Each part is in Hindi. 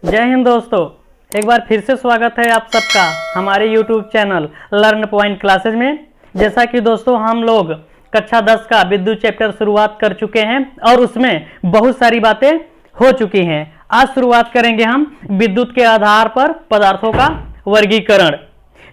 जय हिंद दोस्तों, एक बार फिर से स्वागत है आप सबका हमारे YouTube channel learn point classes में। जैसा कि दोस्तों हम लोग कक्षा 10 का विद्युत चैप्टर शुरुआत कर चुके हैं और उसमें बहुत सारी बातें हो चुकी हैं। आज शुरुआत करेंगे हम विद्युत के आधार पर पदार्थों का वर्गीकरण।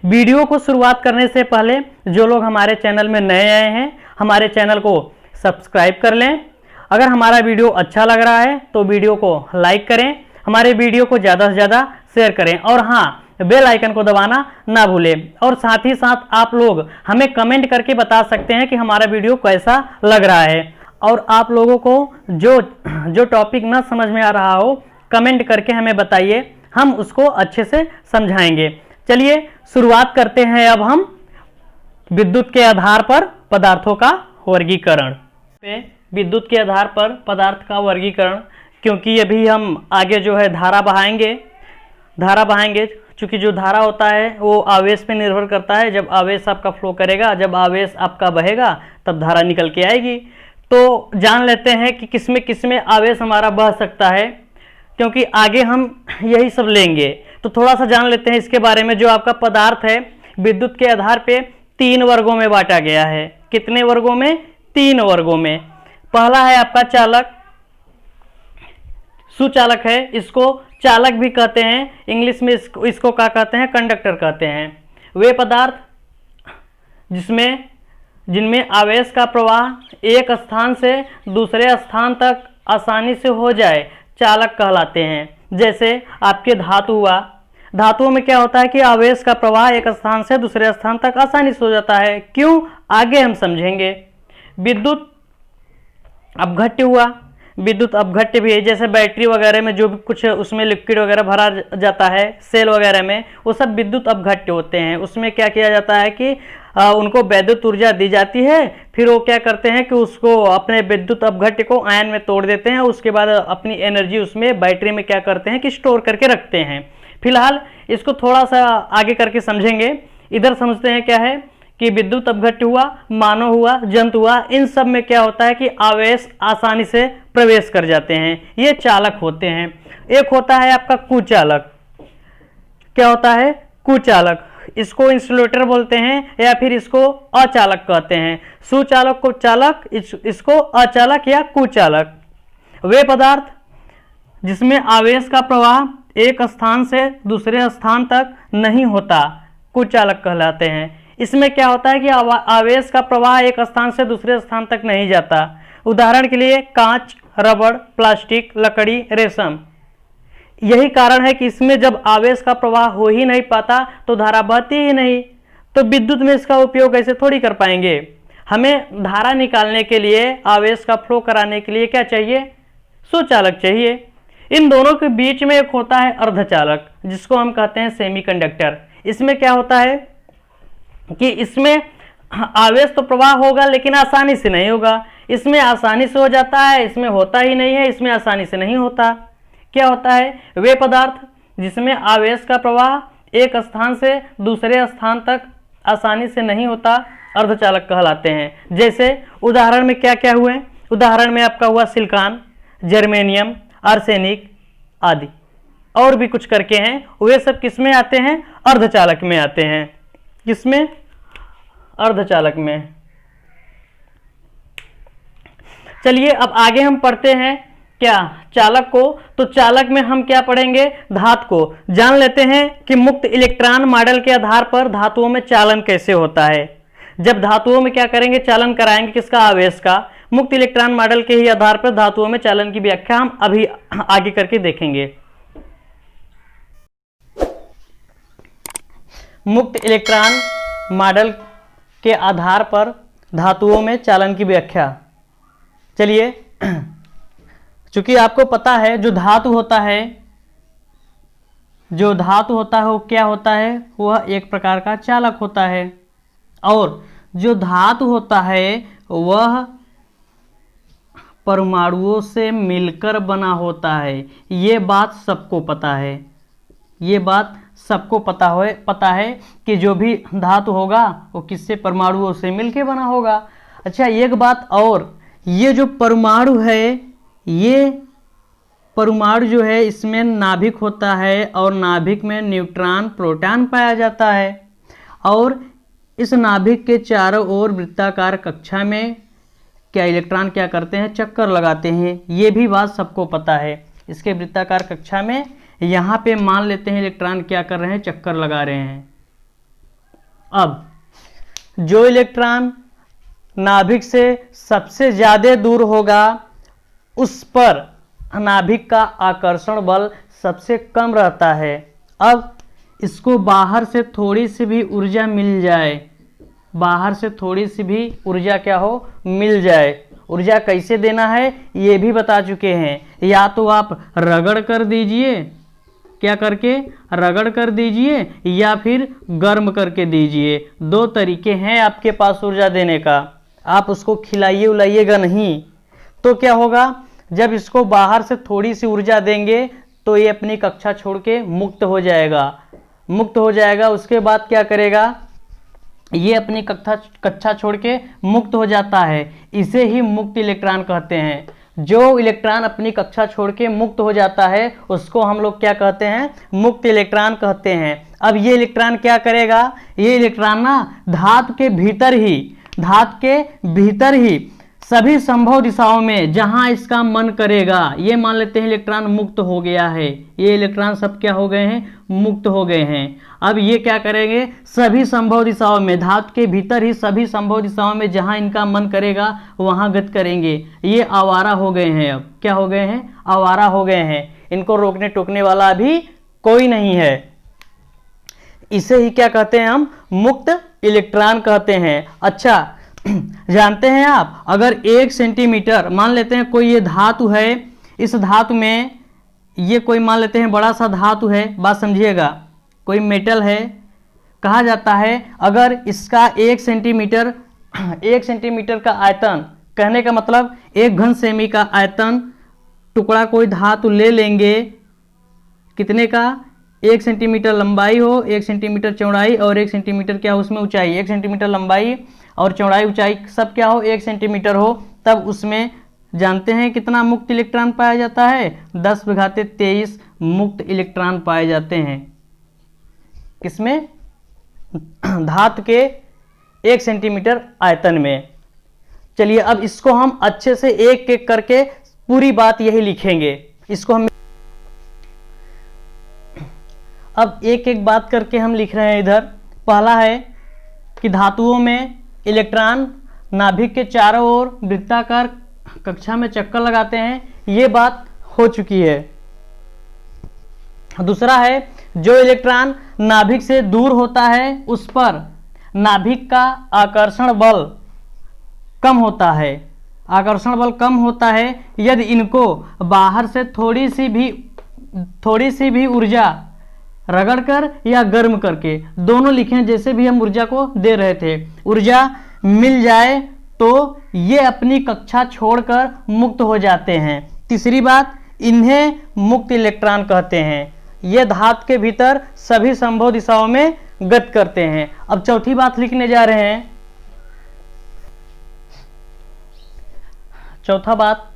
वीडियो को शुरुआत करने से पहले जो लोग हमारे चैनल में नए आए हैं, हमारे चैनल को सब्सक्राइब कर लें। अगर हमारा वीडियो अच्छा लग रहा है तो वीडियो को लाइक करें, हमारे वीडियो को ज़्यादा से ज़्यादा शेयर करें और हाँ, बेल आइकन को दबाना ना भूलें। और साथ ही साथ आप लोग हमें कमेंट करके बता सकते हैं कि हमारा वीडियो कैसा लग रहा है। और आप लोगों को जो टॉपिक ना समझ में आ रहा हो, कमेंट करके हमें बताइए, हम उसको अच्छे से समझाएंगे। चलिए शुरुआत करते हैं अब हम विद्युत के आधार पर पदार्थों का वर्गीकरण। विद्युत के आधार पर पदार्थ का वर्गीकरण, क्योंकि अभी हम आगे जो है धारा बहाएंगे। चूंकि जो धारा होता है वो आवेश पे निर्भर करता है। जब आवेश आपका फ्लो करेगा, जब आवेश आपका बहेगा, तब धारा निकल के आएगी। तो जान लेते हैं कि किसमें आवेश हमारा बह सकता है, क्योंकि आगे हम यही सब लेंगे। तो थोड़ा सा जान लेते हैं इसके बारे में। जो आपका पदार्थ है विद्युत के आधार पे 3 वर्गों में बांटा गया है। कितने वर्गों में? 3 वर्गों में। पहला है आपका चालक, सुचालक है, इसको चालक भी कहते हैं। इंग्लिश में इसको क्या कहते हैं? कंडक्टर कहते हैं। वे पदार्थ जिनमें आवेश का प्रवाह एक स्थान से दूसरे स्थान तक आसानी से हो जाए, चालक कहलाते हैं। जैसे आपके धातु हुआ, धातुओं में क्या होता है कि आवेश का प्रवाह एक स्थान से दूसरे स्थान तक आसानी से हो जाता है। क्यों? आगे हम समझेंगे। विद्युत अपघट्य हुआ, विद्युत अपघट्य भी है। जैसे बैटरी वगैरह में जो भी कुछ उसमें लिक्विड वगैरह भरा जाता है, सेल वगैरह में, वो सब विद्युत अपघट्य होते हैं। उसमें क्या किया जाता है कि उनको वैद्युत ऊर्जा दी जाती है, फिर वो क्या करते हैं कि उसको अपने विद्युत अपघट्य को आयन में तोड़ देते हैं। उसके बाद अपनी एनर्जी उसमें बैटरी में क्या करते हैं कि स्टोर करके रखते हैं। फिलहाल इसको थोड़ा सा आगे करके समझेंगे। इधर समझते हैं क्या है कि विद्युत अपघट्य हुआ, मानव हुआ, जंतु हुआ, इन सब में क्या होता है कि आवेश आसानी से प्रवेश कर जाते हैं। ये चालक होते हैं। एक होता है आपका कुचालक। क्या होता है? कुचालक। इसको इंसुलेटर बोलते हैं या फिर इसको अचालक कहते हैं। सुचालक को चालक, इसको अचालक या कुचालक। वे पदार्थ जिसमें आवेश का प्रवाह एक स्थान से दूसरे स्थान तक नहीं होता, कुचालक कहलाते हैं। इसमें क्या होता है कि आवेश का प्रवाह एक स्थान से दूसरे स्थान तक नहीं जाता। उदाहरण के लिए कांच, रबड़, प्लास्टिक, लकड़ी, रेशम। यही कारण है कि इसमें जब आवेश का प्रवाह हो ही नहीं पाता तो धारा बहती ही नहीं। तो विद्युत में इसका उपयोग ऐसे थोड़ी कर पाएंगे। हमें धारा निकालने के लिए, आवेश का फ्लो कराने के लिए क्या चाहिए? सुचालक चाहिए। इन दोनों के बीच में एक होता है अर्धचालक, जिसको हम कहते हैं सेमीकंडक्टर। इसमें क्या होता है कि इसमें आवेश तो प्रवाह होगा लेकिन आसानी से नहीं होगा। इसमें आसानी से हो जाता है, इसमें होता ही नहीं है। इसमें आसानी से नहीं होता। क्या होता है? वे पदार्थ जिसमें आवेश का प्रवाह एक स्थान से दूसरे स्थान तक आसानी से नहीं होता, अर्धचालक कहलाते हैं। जैसे उदाहरण में क्या क्या हुए? उदाहरण में आपका हुआ सिलिकॉन, जर्मेनियम, आर्सेनिक आदि, और भी कुछ करके हैं। वे सब किसमें आते हैं? अर्धचालक में आते हैं। किसमें? अर्धचालक में। चलिए अब आगे हम पढ़ते हैं क्या? चालक को। तो चालक में हम क्या पढ़ेंगे? धातु को। जान लेते हैं कि मुक्त इलेक्ट्रॉन मॉडल के आधार पर धातुओं में चालन कैसे होता है। जब धातुओं में क्या करेंगे? चालन कराएंगे। किसका? आवेश का। मुक्त इलेक्ट्रॉन मॉडल के ही आधार पर धातुओं में चालन की व्याख्या हम अभी आगे करके देखेंगे। मुक्त इलेक्ट्रॉन मॉडल के आधार पर धातुओं में चालन की व्याख्या। चलिए, चूंकि आपको पता है जो धातु होता है वो क्या होता है? वह एक प्रकार का चालक होता है। और जो धातु होता है वह परमाणुओं से मिलकर बना होता है। ये बात सबको पता है। ये बात सबको पता है कि जो भी धातु होगा वो किससे? परमाणुओं से मिलकर बना होगा। अच्छा, एक बात और, ये जो परमाणु है ये परमाणु जो है इसमें नाभिक होता है और नाभिक में न्यूट्रॉन प्रोटॉन पाया जाता है और इस नाभिक के चारों ओर वृत्ताकार कक्षा में क्या इलेक्ट्रॉन क्या करते हैं, चक्कर लगाते हैं। ये भी बात सबको पता है। इसके वृत्ताकार कक्षा में यहाँ पे मान लेते हैं इलेक्ट्रॉन क्या कर रहे हैं, चक्कर लगा रहे हैं। अब जो इलेक्ट्रॉन नाभिक से सबसे ज़्यादा दूर होगा उस पर नाभिक का आकर्षण बल सबसे कम रहता है। अब इसको बाहर से थोड़ी सी भी ऊर्जा मिल जाए, बाहर से थोड़ी सी भी ऊर्जा क्या हो, मिल जाए। ऊर्जा कैसे देना है ये भी बता चुके हैं। या तो आप रगड़ कर दीजिए, क्या करके, रगड़ कर दीजिए, या फिर गर्म करके दीजिए। दो तरीके हैं आपके पास ऊर्जा देने का। आप उसको खिलाइए उलाइएगा नहीं, तो क्या होगा, जब इसको बाहर से थोड़ी सी ऊर्जा देंगे तो ये अपनी कक्षा छोड़ के मुक्त हो जाएगा। मुक्त हो जाएगा उसके बाद क्या करेगा, ये अपनी कक्षा छोड़ के मुक्त हो जाता है। इसे ही मुक्त इलेक्ट्रॉन कहते हैं। जो इलेक्ट्रॉन अपनी कक्षा छोड़ के मुक्त हो जाता है उसको हम लोग क्या कहते हैं, मुक्त इलेक्ट्रॉन कहते हैं। अब ये इलेक्ट्रॉन क्या करेगा, ये इलेक्ट्रॉन ना धातु के भीतर ही सभी संभव दिशाओं में जहां इसका मन करेगा, ये मान लेते हैं इलेक्ट्रॉन मुक्त हो गया है। ये इलेक्ट्रॉन सब क्या हो गए हैं, मुक्त हो गए हैं। अब ये क्या करेंगे, सभी संभव दिशाओं में, धातु के भीतर ही सभी संभव दिशाओं में जहां इनका मन करेगा वहां गति करेंगे। ये आवारा हो गए हैं। अब क्या हो गए हैं, आवारा हो गए हैं। इनको रोकने टोकने वाला अभी कोई नहीं है। इसे ही क्या कहते हैं हम, मुक्त इलेक्ट्रॉन कहते हैं। अच्छा, जानते हैं आप, अगर 1 सेंटीमीटर मान लेते हैं कोई ये धातु है, इस धातु में ये कोई मान लेते हैं बड़ा सा धातु है, बात समझिएगा, कोई मेटल है, कहा जाता है अगर इसका 1 सेंटीमीटर का आयतन, कहने का मतलब 1 घन सेमी का आयतन टुकड़ा कोई धातु ले लेंगे, कितने का, 1 सेंटीमीटर लंबाई हो, 1 सेंटीमीटर चौड़ाई और 1 सेंटीमीटर क्या उसमें ऊंचाई, 1 सेंटीमीटर लंबाई और चौड़ाई ऊंचाई सब क्या हो, 1 सेंटीमीटर हो, तब उसमें जानते हैं कितना मुक्त इलेक्ट्रॉन पाया जाता है, 10⁻23 मुक्त इलेक्ट्रॉन पाए जाते हैं। किसमें, धातु के 1 सेंटीमीटर आयतन में। चलिए अब इसको हम अच्छे से एक एक करके पूरी बात यही लिखेंगे। इसको हम अब एक एक बात करके हम लिख रहे हैं। इधर पहला है कि धातुओं में इलेक्ट्रॉन नाभिक के चारों ओर वृत्ताकार कक्षा में चक्कर लगाते हैं, ये बात हो चुकी है। दूसरा है जो इलेक्ट्रॉन नाभिक से दूर होता है उस पर नाभिक का आकर्षण बल कम होता है। आकर्षण बल कम होता है यदि इनको बाहर से थोड़ी सी भी ऊर्जा रगड़कर या गर्म करके, दोनों लिखें जैसे भी हम ऊर्जा को दे रहे थे, ऊर्जा मिल जाए तो ये अपनी कक्षा छोड़कर मुक्त हो जाते हैं। तीसरी बात, इन्हें मुक्त इलेक्ट्रॉन कहते हैं। ये धातु के भीतर सभी संभव दिशाओं में गति करते हैं। अब चौथी बात लिखने जा रहे हैं। चौथा बात,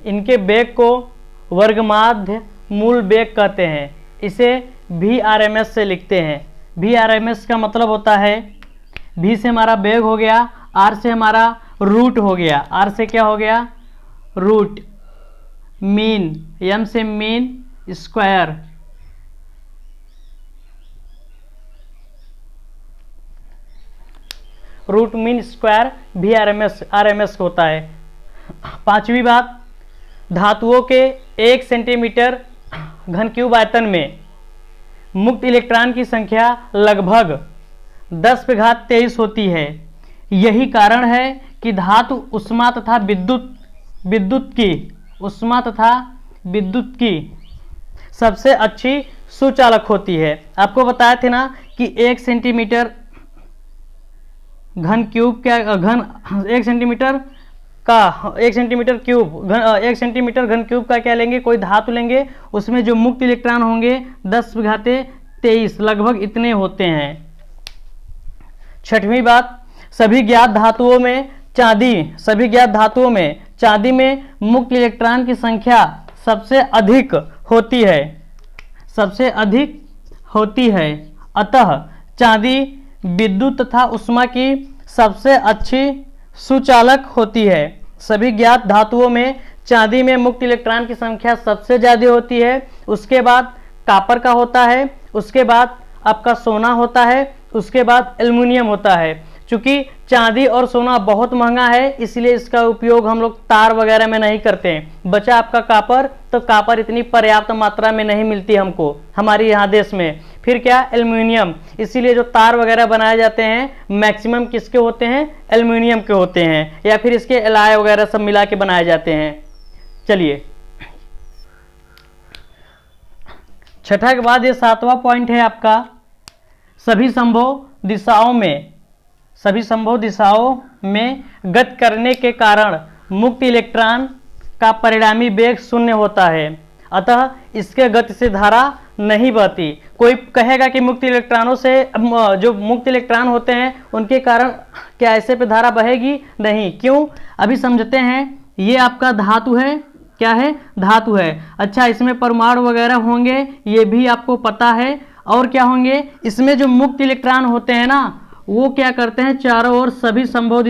इनके वेग को वर्गमाध्य मूल वेग कहते हैं। इसे VRMS से लिखते हैं। VRMS का मतलब होता है, V से हमारा वेग हो गया, R से हमारा रूट हो गया, R से क्या हो गया, रूट, मीन, M से mean square, root mean square RMS होता है। पांचवी बात, धातुओं के 1 सेंटीमीटर घन क्यूब आयतन में मुक्त इलेक्ट्रॉन की संख्या लगभग 10⁻23 होती है। यही कारण है कि धातु उष्मा तथा विद्युत की सबसे अच्छी सुचालक होती है। आपको बताया थे ना कि 1 सेंटीमीटर घन क्यूब क्या, 1 सेंटीमीटर घन क्यूब का क्या लेंगे, कोई धातु लेंगे, उसमें जो मुक्त इलेक्ट्रॉन होंगे 10⁻23 लगभग इतने होते हैं। छठवीं बात, सभी ज्ञात धातुओं में चांदी में मुक्त इलेक्ट्रॉन की संख्या सबसे अधिक होती है, सबसे अधिक होती है। अतः चांदी विद्युत तथा ऊष्मा की सबसे अच्छी सुचालक होती है। सभी ज्ञात धातुओं में चांदी में मुक्त इलेक्ट्रॉन की संख्या सबसे ज़्यादा होती है, उसके बाद कॉपर का होता है, उसके बाद आपका सोना होता है, उसके बाद एल्युमिनियम होता है। चूंकि चांदी और सोना बहुत महंगा है, इसलिए इसका उपयोग हम लोग तार वगैरह में नहीं करते हैं। बचा आपका कॉपर, तो कॉपर इतनी पर्याप्त मात्रा में नहीं मिलती हमको हमारे यहाँ देश में। फिर क्या, एल्युमिनियम, इसीलिए जो तार वगैरह बनाए जाते हैं मैक्सिमम किसके होते हैं, एल्युमिनियम के होते हैं, या फिर इसके एलॉय वगैरह सब मिला के बनाए जाते हैं। चलिए छठा के बाद ये 7वां पॉइंट है आपका, सभी संभव दिशाओं में गति करने के कारण मुक्त इलेक्ट्रॉन का परिणामी वेग शून्य होता है, अतः इसके गति से धारा नहीं बहती। कोई कहेगा कि मुक्त इलेक्ट्रॉनों से, जो मुक्त इलेक्ट्रॉन होते हैं उनके कारण क्या ऐसे पे धारा बहेगी? नहीं। क्यों? अभी समझते हैं। ये आपका धातु है, क्या है? धातु है। अच्छा, इसमें परमाणु वगैरह होंगे, ये भी आपको पता है। और क्या होंगे, इसमें जो मुक्त इलेक्ट्रॉन होते हैं ना, वो क्या करते हैं, चारों ओर सभी संभव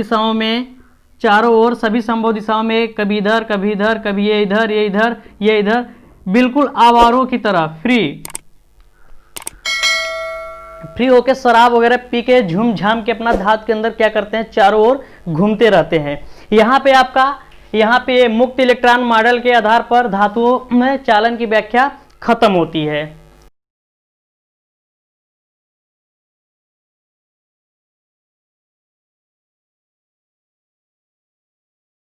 दिशाओं में, कभी इधर कभी इधर, कभी ये इधर ये इधर ये इधर, बिल्कुल आवारों की तरह फ्री होके शराब वगैरह पी के झूम झाम के अपना धातु के अंदर क्या करते हैं, चारों ओर घूमते रहते हैं। यहाँ पे मुक्त इलेक्ट्रॉन मॉडल के आधार पर धातुओं में चालन की व्याख्या खत्म होती है।